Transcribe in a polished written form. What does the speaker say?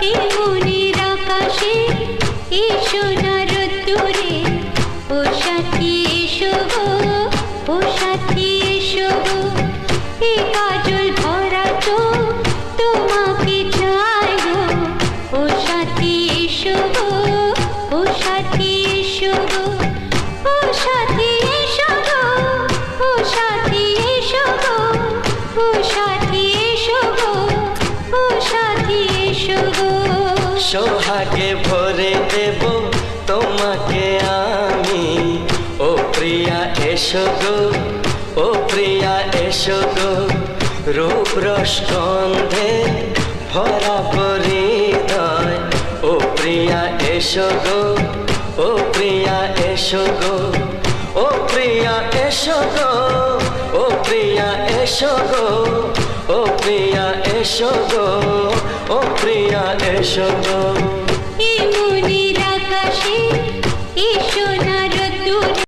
এ মনের আকাশে এসো না রোদ্দুরে, ও সাথী এসো গো, ও সাথী এসো গো, এ কাজল ভরা চোখ তোমাকে চাই গো, ও সাথী এসো গো, ও সাথী এসো গো, ও সাথী এসো গো, ও সাথী এসো গো, ও সাথী এসো গো, ও সাথী এসো গো। সোহাগে ভরে দেব তোমাকে আমি, ও প্রিয়া এসো গো, ও প্রিয়া এসো গো, রূপ রস গন্ধে ভরা হৃদয়, ও প্রিয়া এসো গো, ও প্রিয়া এসো গো, ও প্রিয়া এসো গো, ও প্রিয়া এসো গো, ও প্রিয়া এসো গো, ও প্রিয়া এসো গো।